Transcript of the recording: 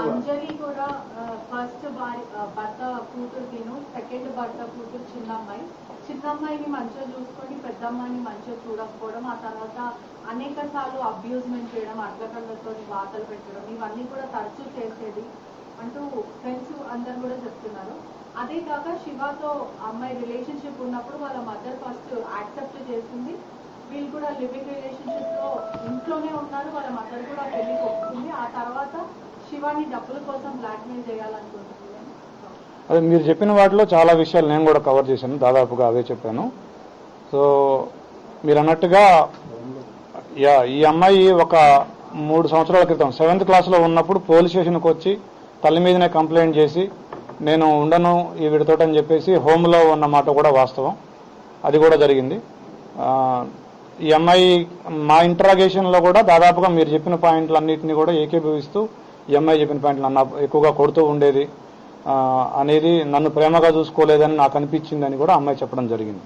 అంజలి కూడా ఫస్ట్ భర్త కూతురుకిను సెకండ్ భర్త కూతురు చిన్నమ్మాయిని మంచిగా చూసుకొని పెద్దమ్మాయిని మంచిగా చూడకపోవడం, ఆ తర్వాత అనేక సార్లు అబ్యూజ్మెంట్ చేయడం, అట్లకళ్ళతో వార్తలు పెట్టడం, ఇవన్నీ కూడా తరచూ చేసేది అంటూ ఫ్రెండ్స్ అందరు కూడా చెప్తున్నారు. అదే కాక శివతో అమ్మాయి రిలేషన్షిప్ ఉన్నప్పుడు వాళ్ళ మదర్ ఫస్ట్ యాక్సెప్ట్ చేసింది, వీళ్ళు కూడా లివింగ్ రిలేషన్షిప్ లో ఇంట్లోనే ఉన్నారు, వాళ్ళ మదర్ కూడా పెళ్లికి ఒప్పుకుంది. ఆ తర్వాత శివాని డబ్బుల కోసం బ్లాక్మెయిల్ చేయాలనుకుంటుంది. అదే మీరు చెప్పిన వాటిలో చాలా విషయాలు నేను కూడా కవర్ చేశాను, దాదాపుగా అవే చెప్పాను. సో మీరు అన్నట్టుగా ఈ అమ్మాయి ఒక 3 సంవత్సరాల క్రితం 7th క్లాస్లో ఉన్నప్పుడు పోలీస్ స్టేషన్కి వచ్చి తల్లి మీదనే కంప్లైంట్ చేసి నేను ఉండను ఈ విడతోటి అని చెప్పేసి హోమ్లో ఉన్న మాట కూడా వాస్తవం, అది కూడా జరిగింది. ఈ అమ్మాయి మా ఇంట్రాగేషన్లో కూడా దాదాపుగా మీరు చెప్పిన పాయింట్లన్నింటినీ కూడా ఏకీభవిస్తూ ఈ అమ్మాయి చెప్పిన పాయింట్లు నన్ను ఎక్కువగా కొడుతూ ఉండేది అనేది, నన్ను ప్రేమగా చూసుకోలేదని నాకు అనిపించిందని కూడా అమ్మాయి చెప్పడం జరిగింది.